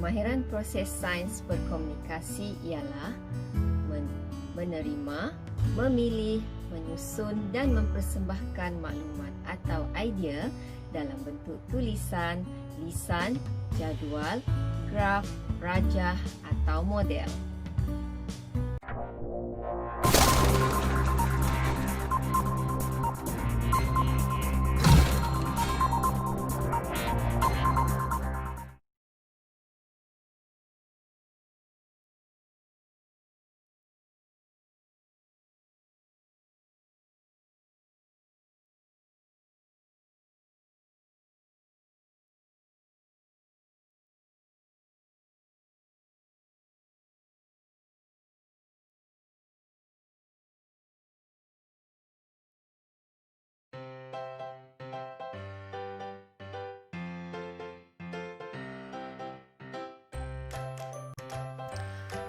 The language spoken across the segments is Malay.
Kemahiran proses sains berkomunikasi ialah menerima, memilih, menyusun dan mempersembahkan maklumat atau idea dalam bentuk tulisan, lisan, jadual, graf, rajah atau model.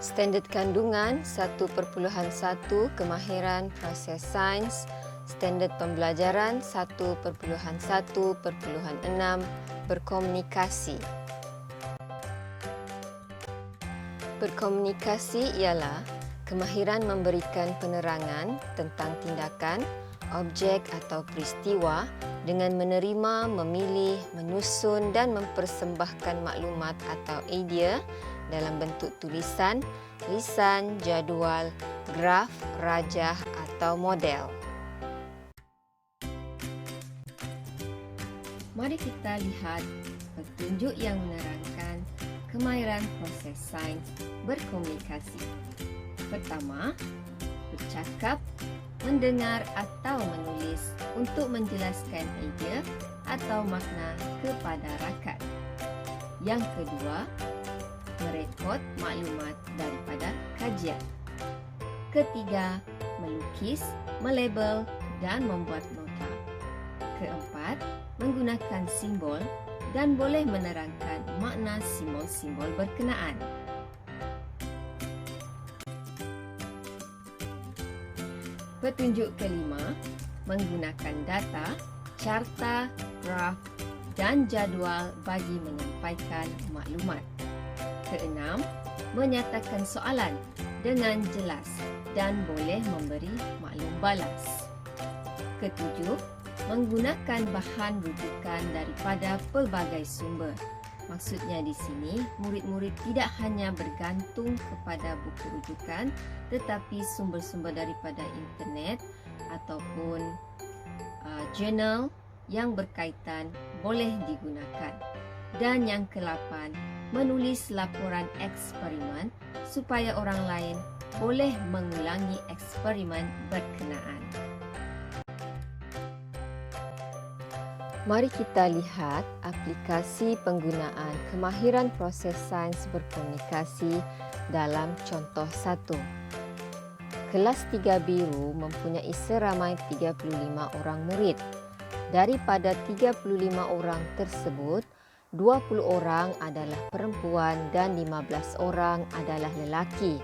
Standard kandungan 1.1 Kemahiran proses sains. Standard pembelajaran 1.1.6 Berkomunikasi. Berkomunikasi ialah kemahiran memberikan penerangan tentang tindakan, objek atau peristiwa dengan menerima, memilih, menyusun dan mempersembahkan maklumat atau idea dalam bentuk tulisan, lisan, jadual, graf, rajah atau model. Mari kita lihat petunjuk yang menerangkan kemahiran proses sains berkomunikasi. Pertama, bercakap, mendengar atau menulis untuk menjelaskan idea atau makna kepada rakan. Yang kedua, merekod maklumat daripada kajian. Ketiga, melukis, melabel dan membuat nota. Keempat, menggunakan simbol dan boleh menerangkan makna simbol-simbol berkenaan. Petunjuk kelima, menggunakan data, carta, graf dan jadual bagi menyampaikan maklumat. Keenam, menyatakan soalan dengan jelas dan boleh memberi maklum balas. Ketujuh, menggunakan bahan rujukan daripada pelbagai sumber. Maksudnya di sini, murid-murid tidak hanya bergantung kepada buku rujukan, tetapi sumber-sumber daripada internet ataupun jurnal yang berkaitan boleh digunakan. Dan yang ke-8, menulis laporan eksperimen supaya orang lain boleh mengulangi eksperimen berkenaan. Mari kita lihat aplikasi penggunaan kemahiran proses sains berkomunikasi dalam contoh 1. Kelas 3 biru mempunyai seramai 35 orang murid. Daripada 35 orang tersebut, 20 orang adalah perempuan dan 15 orang adalah lelaki.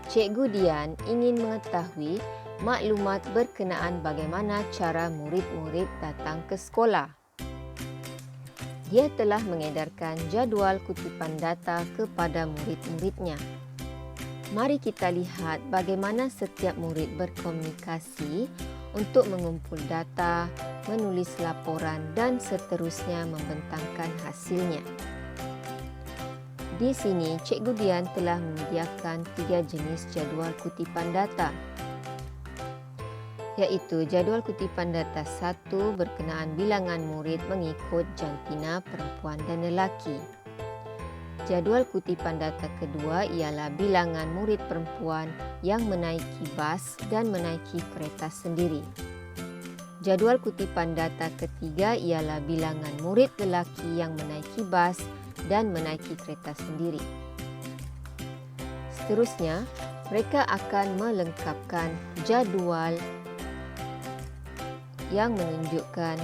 Cikgu Dian ingin mengetahui maklumat berkenaan bagaimana cara murid-murid datang ke sekolah. Dia telah mengedarkan jadual kutipan data kepada murid-muridnya. Mari kita lihat bagaimana setiap murid berkomunikasi untuk mengumpul data, menulis laporan dan seterusnya membentangkan hasilnya. Di sini, Cikgu Dian telah menyediakan 3 jenis jadual kutipan data, iaitu jadual kutipan data 1 berkenaan bilangan murid mengikut jantina perempuan dan lelaki. Jadual kutipan data kedua ialah bilangan murid perempuan yang menaiki bas dan menaiki kereta sendiri. Jadual kutipan data ketiga ialah bilangan murid lelaki yang menaiki bas dan menaiki kereta sendiri. Seterusnya, mereka akan melengkapkan jadual yang menunjukkan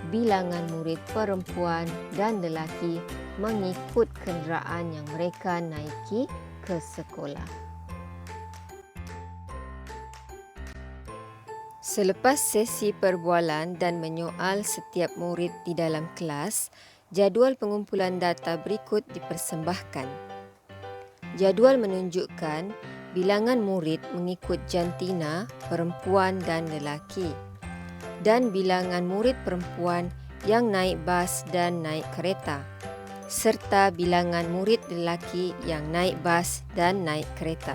bilangan murid perempuan dan lelaki mengikut kenderaan yang mereka naiki ke sekolah. Selepas sesi perbualan dan menyoal setiap murid di dalam kelas, Jadual pengumpulan data berikut dipersembahkan. Jadual menunjukkan bilangan murid mengikut jantina, perempuan dan lelaki, dan bilangan murid perempuan yang naik bas dan naik kereta, serta bilangan murid lelaki yang naik bas dan naik kereta.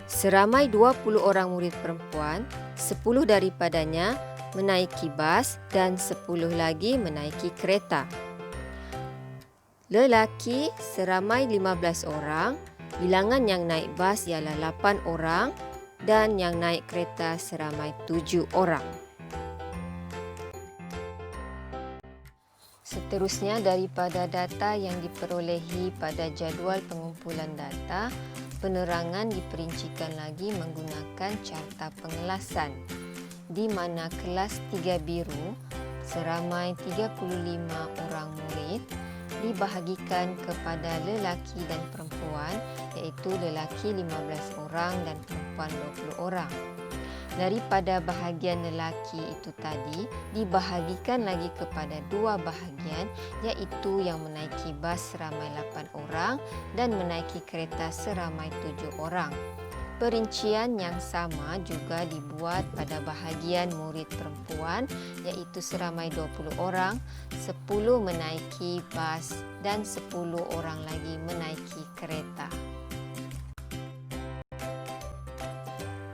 Seramai 20 orang murid perempuan, 10 daripadanya menaiki bas dan 10 lagi menaiki kereta. Lelaki seramai 15 orang, bilangan yang naik bas ialah 8 orang dan yang naik kereta seramai 7 orang. Seterusnya, daripada data yang diperolehi pada jadual pengumpulan data, penerangan diperincikan lagi menggunakan carta pengelasan, di mana kelas 3 biru seramai 35 orang murid dibahagikan kepada lelaki dan perempuan, iaitu lelaki 15 orang dan perempuan 20 orang. Daripada bahagian lelaki itu tadi, dibahagikan lagi kepada dua bahagian, iaitu yang menaiki bas seramai 8 orang dan menaiki kereta seramai 7 orang. Perincian yang sama juga dibuat pada bahagian murid perempuan, iaitu seramai 20 orang, 10 menaiki bas dan 10 orang lagi menaiki kereta.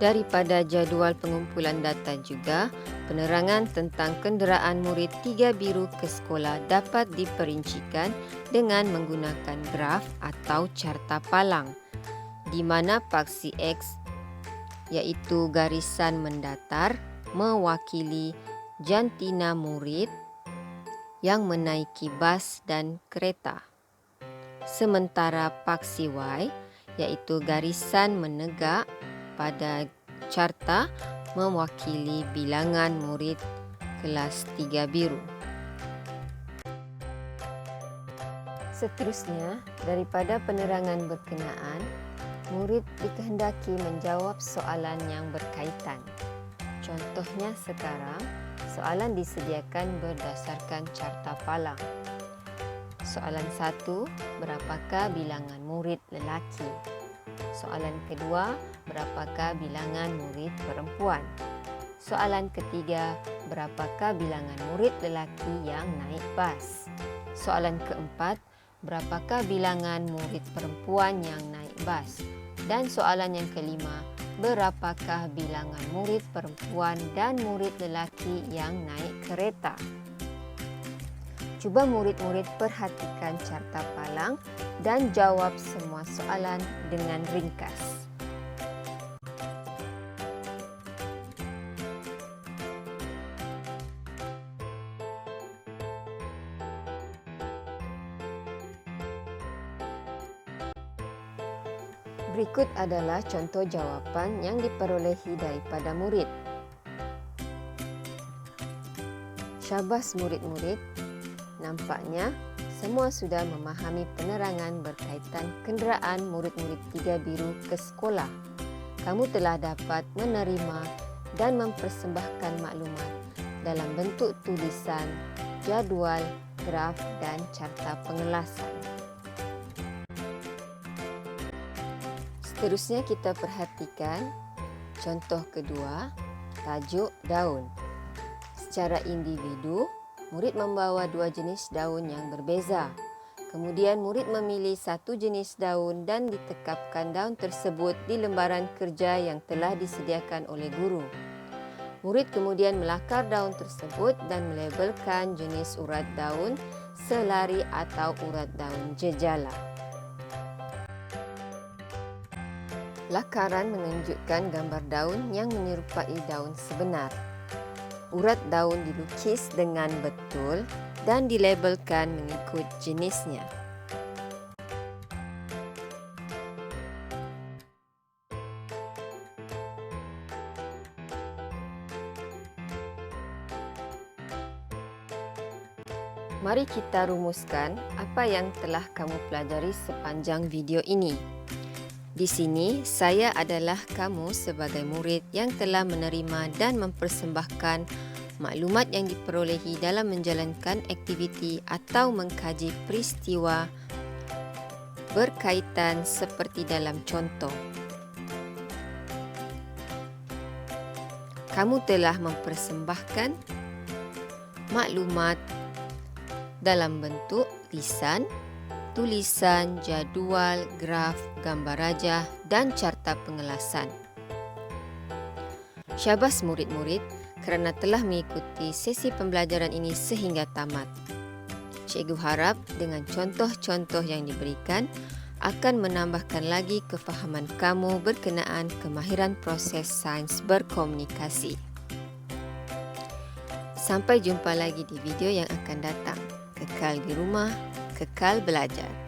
Daripada jadual pengumpulan data juga, penerangan tentang kenderaan murid 3 biru ke sekolah dapat diperincikan dengan menggunakan graf atau carta palang, di mana paksi X, iaitu garisan mendatar, mewakili jantina murid yang menaiki bas dan kereta. Sementara paksi Y, iaitu garisan menegak pada carta, mewakili bilangan murid kelas 3 biru. Seterusnya, daripada penerangan berkenaan, murid dikehendaki menjawab soalan yang berkaitan. Contohnya sekarang, soalan disediakan berdasarkan carta palang. Soalan 1, berapakah bilangan murid lelaki? Soalan kedua, berapakah bilangan murid perempuan? Soalan ketiga, berapakah bilangan murid lelaki yang naik bas? Soalan keempat, berapakah bilangan murid perempuan yang naik bas? Dan soalan yang kelima, berapakah bilangan murid perempuan dan murid lelaki yang naik kereta? Cuba murid-murid perhatikan carta palang dan jawab semua soalan dengan ringkas. Berikut adalah contoh jawapan yang diperolehi daripada murid. Syabas murid-murid, nampaknya semua sudah memahami penerangan berkaitan kenderaan murid-murid 3 biru ke sekolah. Kamu telah dapat menerima dan mempersembahkan maklumat dalam bentuk tulisan, jadual, graf dan carta pengelasan. Seterusnya kita perhatikan contoh kedua, tajuk daun. Secara individu, murid membawa 2 jenis daun yang berbeza. Kemudian murid memilih satu jenis daun dan ditekapkan daun tersebut di lembaran kerja yang telah disediakan oleh guru. Murid kemudian melakar daun tersebut dan melabelkan jenis urat daun selari atau urat daun jejala. Lakaran menunjukkan gambar daun yang menyerupai daun sebenar. Urat daun dilukis dengan betul dan dilabelkan mengikut jenisnya. Mari kita rumuskan apa yang telah kamu pelajari sepanjang video ini. Di sini, saya adalah kamu sebagai murid yang telah menerima dan mempersembahkan maklumat yang diperolehi dalam menjalankan aktiviti atau mengkaji peristiwa berkaitan seperti dalam contoh. Kamu telah mempersembahkan maklumat dalam bentuk lisan, tulisan, jadual, graf, gambar rajah dan carta pengelasan. Syabas murid-murid kerana telah mengikuti sesi pembelajaran ini sehingga tamat. Cikgu harap dengan contoh-contoh yang diberikan akan menambahkan lagi kefahaman kamu berkenaan kemahiran proses sains berkomunikasi. Sampai jumpa lagi di video yang akan datang. Kekal di rumah, kekal belajar.